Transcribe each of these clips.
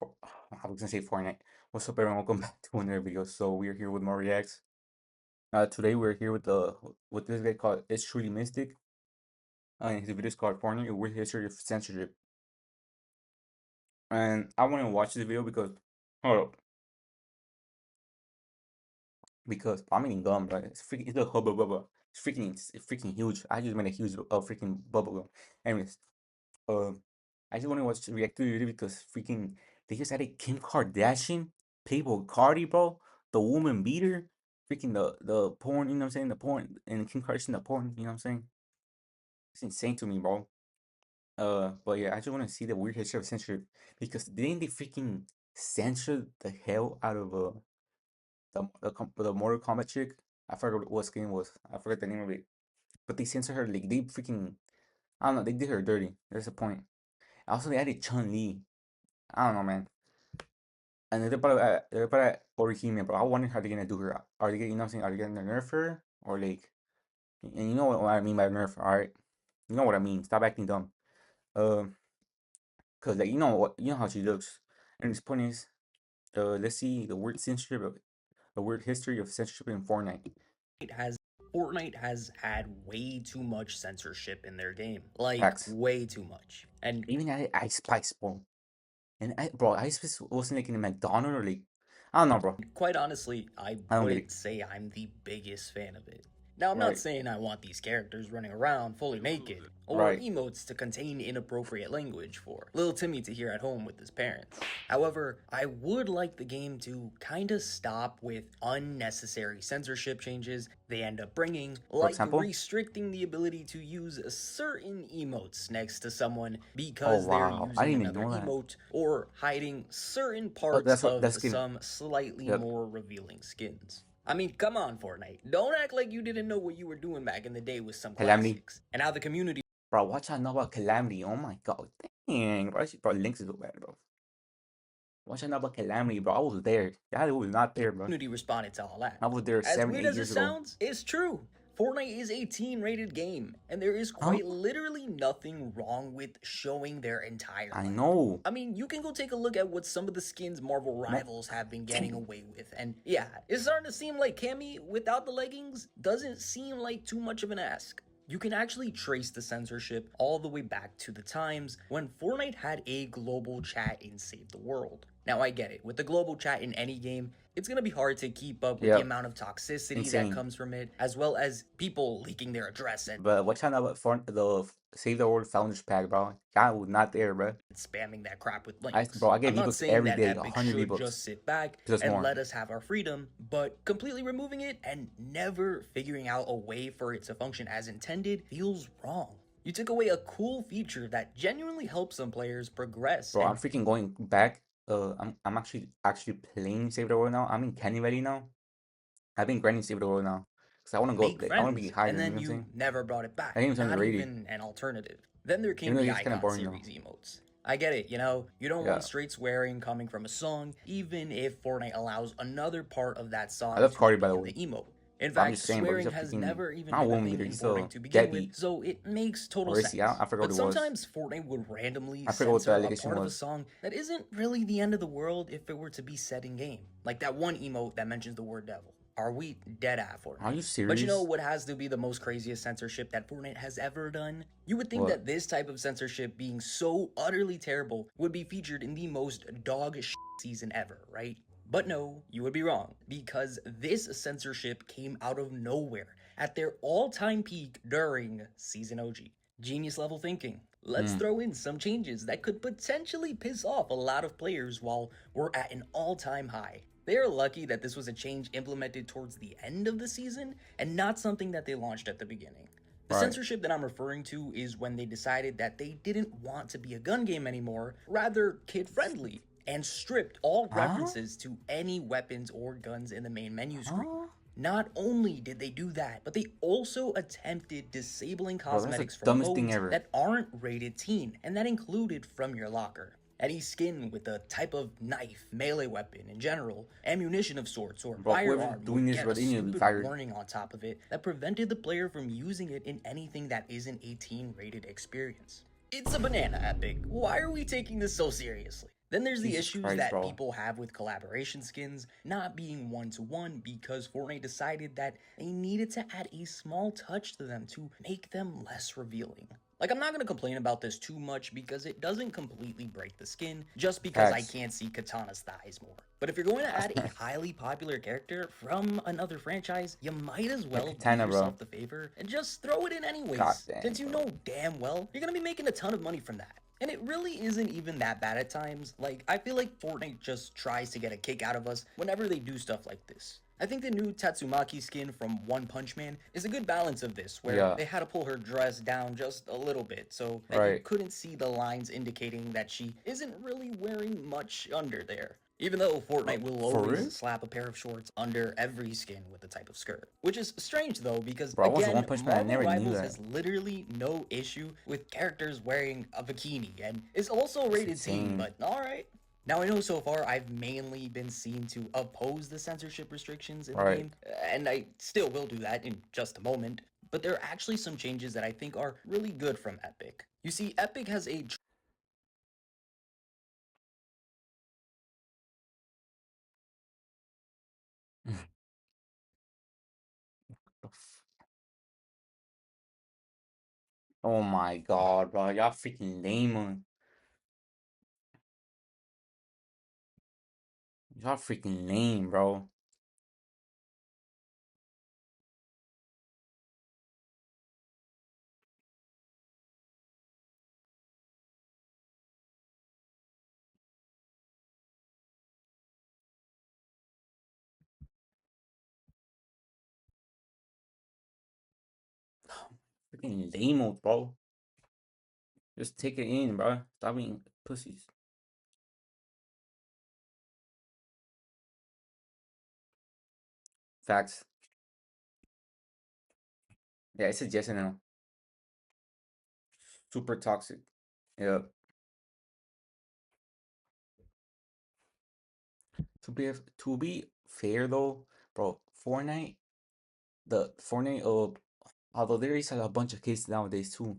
I was gonna say Fortnite. What's up, everyone? Welcome back to another video. So we're here with more reacts. Today we're here with this guy called It's Truly Mystic. And his video is called Fortnite: A Weird History of Censorship. And I want to watch this video because hold up, because I'm eating gum, but it's freaking it's the hubba bubba. It's freaking huge. I just made a huge freaking bubble gum. Anyways, uh, I just want to watch react to the video because freaking they just added Kim Kardashian, Playboy Cardi, bro, the woman beater, freaking the porn, you know what I'm saying, the porn, and Kim Kardashian the porn, you know what I'm saying. It's insane to me, bro. But yeah, I just want to see the weird history of censorship because didn't they freaking censor the hell out of the Mortal Kombat chick? I forgot what skin it was. I forgot the name of it. But they censored her like they freaking I don't know. They did her dirty. There's a point. Also, they added Chun Li. I don't know, man. And they're probably Orihime, bro. I wonder how they're gonna do her. Are they gonna, you know what I'm saying? Are they gonna nerf her or like? And you know what I mean by nerf, all right? You know what I mean. Stop acting dumb. Um, cause like you know how she looks. And this point is, let's see the weird history of censorship in Fortnite. has Fortnite has had way too much censorship in their game. Like Facts. way too much. And Even at Ice Spice, bro. And bro, Ice Spice wasn't like in a McDonald's or like, I don't know, bro. quite honestly, I I don't get wouldn't it. say I'm the biggest fan of it. Now, I'm not Right, saying I want these characters running around fully naked, or right. emotes to contain inappropriate language for little Timmy to hear at home with his parents. However, I would like the game to kinda stop with unnecessary censorship changes they end up bringing, For like example. restricting the ability to use certain emotes next to someone Oh because they're wow, I using didn't even another know that. emote, or hiding certain Oh, parts that's what of that's skin. some slightly Yep. more revealing skins. I mean, come on, Fortnite. Don't act like you didn't know what you were doing back in the day with some Calamity. classics. And how the community Bro, watch out know about Calamity. Oh my god. Dang, bro, Links is so bad, bro. Watch out know about Calamity, bro. I was there. Y'all was not there, bro. responded to all that. I was there As seven, weird eight as it years ago. sounds, it's true. Fortnite is a teen rated game, and there is Huh? quite literally nothing wrong with showing their entire I length. know. I mean, you can go take a look at what some of the skins Marvel No. rivals have been getting away with, and yeah, it's starting to seem like Cammy without the leggings doesn't seem like too much of an ask. You can actually trace the censorship all the way back to the times when Fortnite had a global chat in Save the World. Now, I get it, with the global chat in any game, it's gonna be hard to keep up with the Yep. amount of toxicity that Insane. comes from it, as well as people leaking their address and But watch out know about the Save the World Founders Pack, bro. Y'all was not there, bro. spamming that crap with links. Bro, I get I'm not V-Bucks saying every that day, Epic 100 should V-Bucks. just sit back Just and more. let us have our freedom, but completely removing it and never figuring out a way for it to function as intended feels wrong. You took away a cool feature that genuinely helps some players progress Bro, I'm and freaking going back. I'm actually playing Save the World now. I'm in Candy Valley now. I've been grinding Save the World now. Cause I wanna go make like, I wanna be friends, higher, and you know then what I'm you saying? never brought it That back, game's not underrated. even an alternative. Then there came Even though the it's kinda Icon boring though. series emotes. I get it, you don't Yeah. want straight swearing coming from a song, even if Fortnite allows another part of that I song love to Cardi by be the in way. the emote. In But I'm fact, just saying, bro, he's swearing a has freaking never even not a been a woman thing beater, in he's Fortnite a to begin with, deadbeat. so it makes total Or is he? sense. I forgot But what it was. sometimes Fortnite would randomly I forgot what the censor a allegation part of a was. song that isn't really the end of the world if it were to be said in game. Like that one emote that mentions the word devil. Are we dead at Are Fortnite? you But you know serious? what has to be the most craziest censorship that Fortnite has ever done? You would think What? that this type of censorship being so utterly terrible would be featured in the most dog season ever, right? But no, you would be wrong, because this censorship came out of nowhere at their all-time peak during Season OG. Genius level thinking. Let's Hmm. throw in some changes that could potentially piss off a lot of players while we're at an all-time high. They are lucky that this was a change implemented towards the end of the season and not something that they launched at the beginning. The Right. censorship that I'm referring to is when they decided that they didn't want to be a gun game anymore, rather kid friendly, and stripped all Huh? references to any weapons or guns in the main menu screen. Huh? Not only did they do that, but they also attempted disabling Bro, that's the cosmetics from dumbest thing modes ever. that aren't rated teen, and that included from your locker. Any skin with a type of knife, melee weapon in general, ammunition of sorts, or Bro, whoever's firearm doing would this, get bro, a they need to be stupid fired. warning on top of it that prevented the player from using it in anything that isn't a teen rated experience. It's a banana, Epic. Why are we taking this so seriously? Then there's the Jesus issues Christ, that bro. people have with collaboration skins not being one to one because Fortnite decided that they needed to add a small touch to them to make them less revealing. Like, I'm not gonna complain about this too much because it doesn't completely break the skin just because I Facts. can't see Katana's thighs more. But if you're going to add a highly popular character from another franchise, you might as Like well do Katana, bro. yourself the favor and just throw it in God anyways, damn, since you bro. know damn well you're gonna be making a ton of money from that. And it really isn't even that bad at times. Like, I feel like Fortnite just tries to get a kick out of us whenever they do stuff like this. I think the new Tatsumaki skin from One Punch Man is a good balance of this, where Yeah, they had to pull her dress down just a little bit so that you right. couldn't see the lines indicating that she isn't really wearing much under there. Even though Fortnite will For always real? slap a pair of shorts under every skin with the type of skirt. Which is strange though, because Bro, I was One again, Punch Man. I Marvel never knew Rivals that. has literally no issue with characters wearing a bikini and is also That's rated teen, insane. but alright. Now, I know so far I've mainly been seen to oppose the censorship restrictions in the Right. game, and I still will do that in just a moment, but there are actually some changes that I think are really good from Epic. You see, Epic has a Oh my god, bro. Y'all freaking lame, man. Y'all freaking lame, bro. Freaking lame, bro. Just take it in, bro. Stop being pussies. Facts. Yeah, it's a yes and no. Super toxic. Yeah. To be fair though, bro, Fortnite, although there is a bunch of kids nowadays too,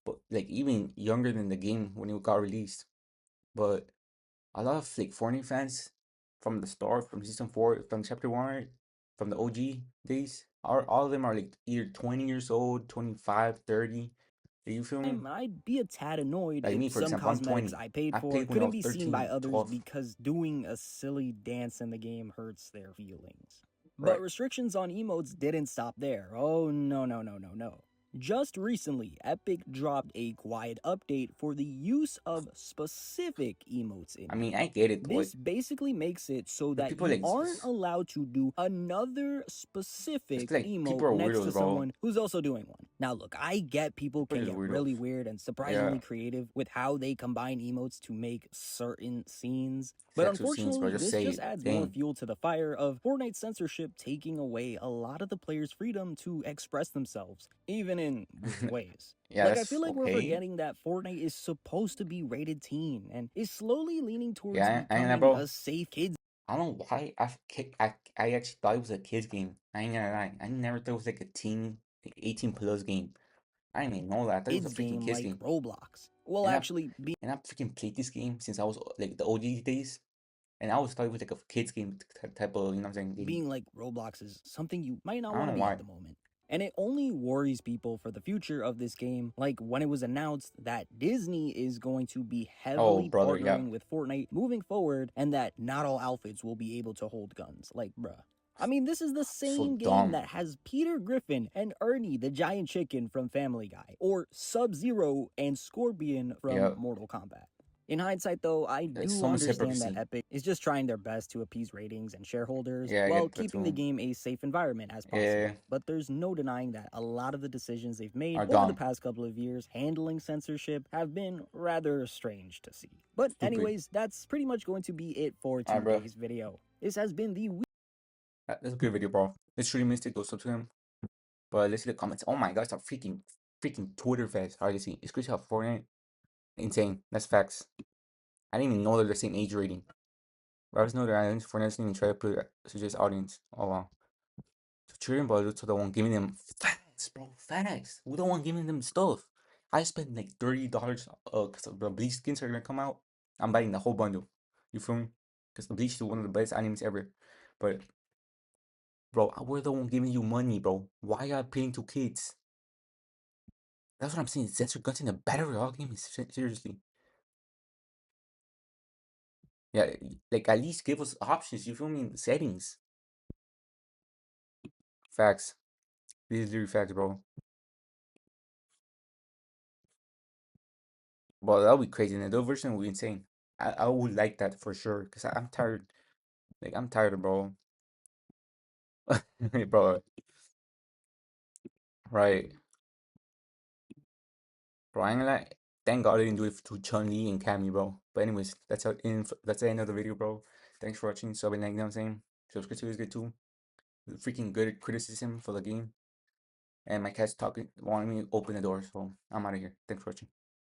but like even younger than the game when it got released. But a lot of like Fortnite fans from the start, from season 4, from chapter 1, right, from the OG days, all of them are like either 20 years old, 25, 30. Do you feel me? I'd be a tad annoyed Like if me, for some example, I'm cosmetics 20. I paid I for played when I couldn't was be seen by 13, others 12. because doing a silly dance in the game hurts their feelings. But Right. restrictions on emotes didn't stop there. Oh, no, no, no, no, no. Just recently, Epic dropped a quiet update for the use of specific emotes in I mean, game. I get it though. This basically makes it so But that people you like, aren't allowed to do another specific like emote people are next to weirdos, bro. someone who's also doing one. Now, look, I get people People can are just get weirdos. really weird and Yeah. surprisingly creative with how they combine emotes to make certain scenes. But Sexual scenes, bro. unfortunately, Just this say just it. adds more Dang. fuel to the fire of Fortnite censorship taking away a lot of the players' freedom to express themselves, even in weird ways. Yeah, Like, I that's feel like we're okay. forgetting that Fortnite is supposed to be rated teen and is slowly leaning towards Yeah, I ain't gonna, becoming a bro. safe kids I don't know why I actually thought it was a kids game. I ain't gonna lie. I never thought it was like a teen, like 18 plus game. I didn't even know that. I thought it was a freaking game kids like game. Roblox. Well, And actually, and I freaking played this game since I was like the OG days. And I always thought it was like a kids game type of, you know what I'm saying, game. being like Roblox is something you might not I don't want to know be why. at the moment. And it only worries people for the future of this game, like when it was announced that Disney is going to be Oh, heavily brother, yeah. partnering with Fortnite moving forward, and that not all outfits will be able to hold guns. Like, bruh. I mean, this is the So same game dumb. that has Peter Griffin and Ernie the giant chicken from Family Guy, or Sub Zero and Scorpion from Yeah. Mortal Kombat. In hindsight, though, I It's do so much understand that hypocrisy. Epic is just trying their best to appease ratings and shareholders Yeah, I while get that keeping the too. game a safe environment as Yeah, possible. But there's no denying that a lot of the decisions they've made are over the dumb. past couple of years handling censorship have been rather strange to see. But, Stupid. anyways, that's pretty much going to be it for Alright, bro. today's video. This has been the That's a good video, bro. Let's truly missed it. Go sub to him. But let's see the comments. Oh my god, it's a freaking Twitter fest. Alright, let's see. It's crazy how Fortnite. Insane. That's facts. I didn't even know they're the same age rating. Rappers know their islands. Fortnite didn't even try to put it suggest audience. Oh wow. So cheering brothers to the one giving them facts, bro. Facts. We don't want giving them stuff. I spent like $30 because the bleach skins are gonna come out. I'm buying the whole bundle. You feel me? Because the Bleach is one of the best animes ever. But bro, we're the one giving you money, bro. Why are you paying to kids? That's what I'm saying. Censor content a better all game. Seriously. Yeah, like at least give us options. You feel me? Settings. Facts. These are literally facts, bro. But that would be crazy. And the adult version would be insane. I would like that for sure. Cause I'm tired. Like I'm tired, bro. Bro, right. Bro, I ain't gonna lie. Thank God I didn't do it to Chun-Li and Cammy, bro. But anyways, that's the end of the video, bro. Thanks for watching. So, like, you know what I'm saying? Subscribe to this good too. Freaking good criticism for the game. And my cat's talking, wanting me to open the door, so I'm out of here. Thanks for watching.